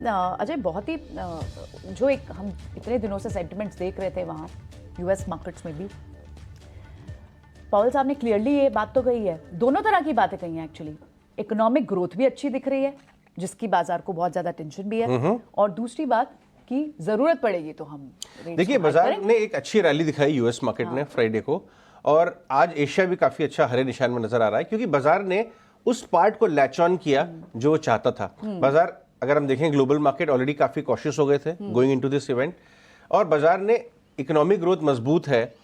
अजय बहुत ही जो एक हम इतने दिनों से सेंटिमेंट्स देख रहे थे वहाँ यूएस मार्केट्स में भी, पॉवेल साहब ने क्लियरली ये बात तो कही है, दोनों तरह की बातें कही हैं एक्चुअली। इकोनॉमिक ग्रोथ भी अच्छी दिख रही है जिसकी बाजार को बहुत ज़्यादा टेंशन भी है, और दूसरी बात कि ज़रूरत पड़ेगी तो हम देखिए बाजार ने एक अच्छी रैली दिखाई यूएस मार्केट ने फ्राइडे को, और आज एशिया भी काफ़ी अच्छा हरे निशान में नजर आ रहा है क्योंकि बाजार ने उस पार्ट को लैच ऑन किया जो वो चाहता था। बाजार अगर हम देखें ग्लोबल मार्केट ऑलरेडी काफ़ी कॉशियस हो गए थे गोइंग इनटू दिस इवेंट, और बाजार ने इकोनॉमिक ग्रोथ मजबूत है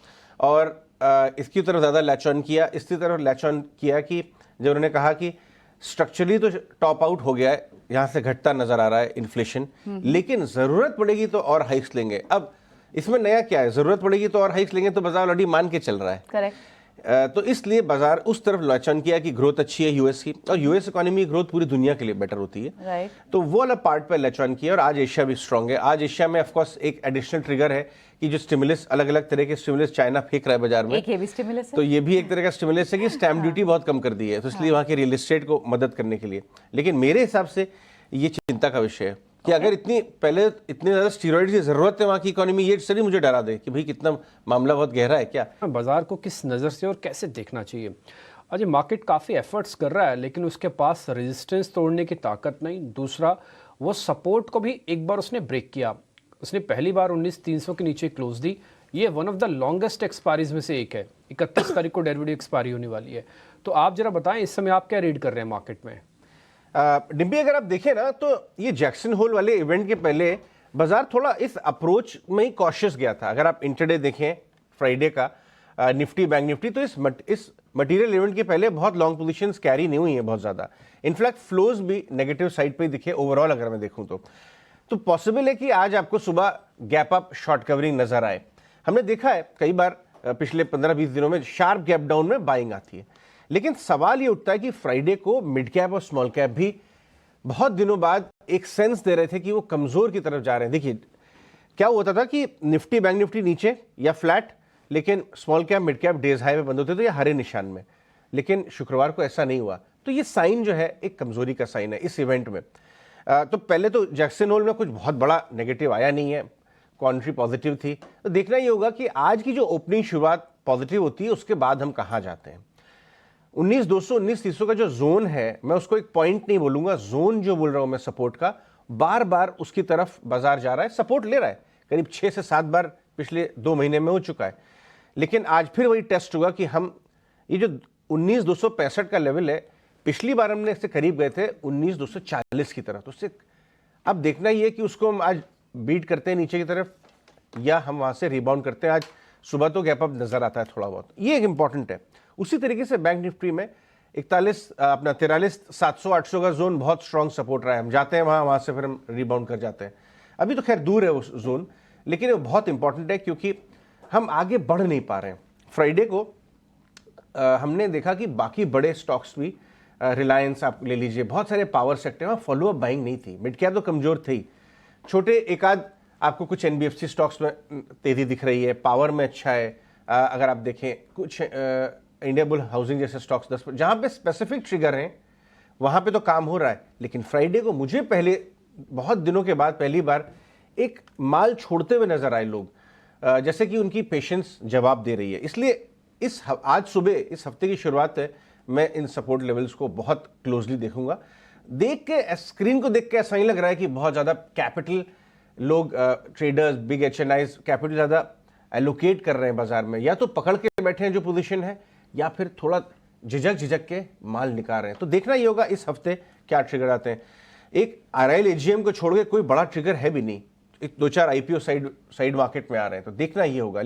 और इसकी तरफ ज़्यादा लैच ऑन किया, इसकी तरफ लैच ऑन किया कि जब उन्होंने कहा कि स्ट्रक्चरली तो टॉप आउट हो गया है, यहाँ से घटता नजर आ रहा है इन्फ्लेशन, लेकिन ज़रूरत पड़ेगी तो और हाइक्स लेंगे। अब इसमें नया क्या है, ज़रूरत पड़ेगी तो और हाइक्स लेंगे, तो बाजार ऑलरेडी मान के चल रहा है। करेक्ट। तो इसलिए बाजार उस तरफ लॉन्च ऑन किया कि ग्रोथ अच्छी है यूएस की, और यूएस इकोनॉमी ग्रोथ पूरी दुनिया के लिए बेटर होती है, राइट। तो वो वाला पार्ट पे लॉन्च ऑन किया। और आज एशिया भी स्ट्रांग है। आज एशिया में ऑफ कोर्स एक एडिशनल ट्रिगर है कि जो स्टिमुलस, अलग अलग तरह के स्टिमुलस चाइना फेंक रहा है बाजार में, एक ये भी स्टिमुलस है, तो ये भी एक तरह का स्टिमुलस है कि स्टैम्प ड्यूटी बहुत कम कर दी है, तो इसलिए वहाँ के रियल एस्टेट को मदद करने के लिए। लेकिन मेरे हिसाब से ये चिंता का विषय है कि अगर इतने ज़्यादा स्टीरॉइड की ज़रूरत है वहाँ की इकोनॉमी, ये सही मुझे डरा दे कि भाई कितना मामला बहुत गहरा है क्या। बाजार को किस नज़र से और कैसे देखना चाहिए? अजय, मार्केट काफ़ी एफर्ट्स कर रहा है लेकिन उसके पास रेजिस्टेंस तोड़ने की ताकत नहीं। दूसरा, वो सपोर्ट को भी एक बार उसने ब्रेक किया, उसने पहली बार 19,300 के नीचे क्लोज दी। ये one of the longest expiries में से एक है। 31 तारीख को डेरिवेटिव एक्सपायरी होने वाली है। तो आप जरा बताएं इस समय आप क्या रीड कर रहे हैं मार्केट में? डिम्पी, अगर आप देखें ना तो ये जैक्सन होल वाले इवेंट के पहले बाजार थोड़ा इस अप्रोच में ही कॉशियस गया था। अगर आप इंटरडे देखें फ्राइडे का निफ्टी बैंक निफ्टी, तो इस मटेरियल इवेंट के पहले बहुत लॉन्ग पोजीशंस कैरी नहीं हुई है बहुत ज़्यादा। इनफैक्ट फ्लोज भी नेगेटिव साइड पे ही दिखे ओवरऑल अगर मैं देखूं तो पॉसिबल है कि आज आपको सुबह गैप अप शॉर्ट कवरिंग नजर आए। हमने देखा है कई बार पिछले 15-20 दिनों में शार्प गैप डाउन में बाइंग आती है, लेकिन सवाल ये उठता है कि फ्राइडे को मिड कैप और स्मॉल कैप भी बहुत दिनों बाद एक सेंस दे रहे थे कि वो कमजोर की तरफ जा रहे हैं। देखिए क्या होता था कि निफ्टी बैंक निफ्टी नीचे या फ्लैट, लेकिन small cap mid cap days high में बंद होते थे या हरे निशान में, लेकिन शुक्रवार को ऐसा नहीं हुआ। तो ये साइन जो है एक कमजोरी का साइन है इस इवेंट में। तो पहले तो जैक्सन होल में कुछ बहुत बड़ा नेगेटिव आया नहीं है, कॉन्ट्री पॉजिटिव थी। तो देखना ये होगा कि आज की जो ओपनिंग शुरुआत पॉजिटिव होती है उसके बाद हम कहाँ जाते हैं। 19,200 19,300 का जो जोन है, मैं उसको एक पॉइंट नहीं बोलूंगा, जोन जो बोल रहा हूं मैं सपोर्ट का, बार बार उसकी तरफ बाजार जा रहा है, सपोर्ट ले रहा है, करीब 6 से 7 बार पिछले 2 महीने में हो चुका है। लेकिन आज फिर वही टेस्ट होगा कि हम ये जो 19,265 का लेवल है, पिछली बार हमने इससे करीब गए थे 19,240 की तरफ, तो उससे अब देखना ये है कि उसको हम आज बीट करते हैं नीचे की तरफ या हम वहां से रिबाउंड करते हैं। आज सुबह तो गैप अप नजर आता है थोड़ा बहुत, ये एक इंपॉर्टेंट है। उसी तरीके से बैंक निफ्टी में 43,700-800 का जोन बहुत स्ट्रॉन्ग सपोर्ट रहा है। हम जाते हैं वहां से फिर हम रिबाउंड कर जाते हैं। अभी तो खैर दूर है वो जोन, लेकिन वो बहुत इंपॉर्टेंट है क्योंकि हम आगे बढ़ नहीं पा रहे हैं। फ्राइडे को हमने देखा कि बाकी बड़े स्टॉक्स भी, रिलायंस आप ले लीजिए, बहुत सारे पावर सेक्टर में फॉलो अप बाइंग नहीं थी। मिड कैप तो कमजोर थी, छोटे एक आध आपको कुछ एनबीएफसी स्टॉक्स में तेजी दिख रही है, पावर में अच्छा है। अगर आप देखें कुछ इंडिया बुल हाउसिंग जैसे स्टॉक्स 10 जहां पे स्पेसिफिक ट्रिगर हैं वहां पे तो काम हो रहा है। लेकिन फ्राइडे को मुझे पहले बहुत दिनों के बाद पहली बार एक माल छोड़ते हुए नजर आए लोग, जैसे कि उनकी पेशेंस जवाब दे रही है। इसलिए आज सुबह इस हफ्ते की शुरुआत है, मैं इन सपोर्ट लेवल्स को बहुत क्लोजली देखूंगा। देख के स्क्रीन को देख के ऐसा नहीं लग रहा है कि बहुत ज्यादा कैपिटल लोग, ट्रेडर्स, बिग एचएनआईज कैपिटल ज्यादा एलोकेट कर रहे हैं बाजार में, या तो पकड़ के बैठे हैं जो पोजीशन है, या फिर थोड़ा झिझक के माल निकाल रहे हैं। तो देखना ये होगा इस हफ्ते क्या ट्रिगर आते हैं। एक आरआईएल एजीएम को छोड़ के कोई बड़ा ट्रिगर है भी नहीं, एक 2-4 आईपीओ साइड मार्केट में आ रहे हैं, तो देखना ये होगा।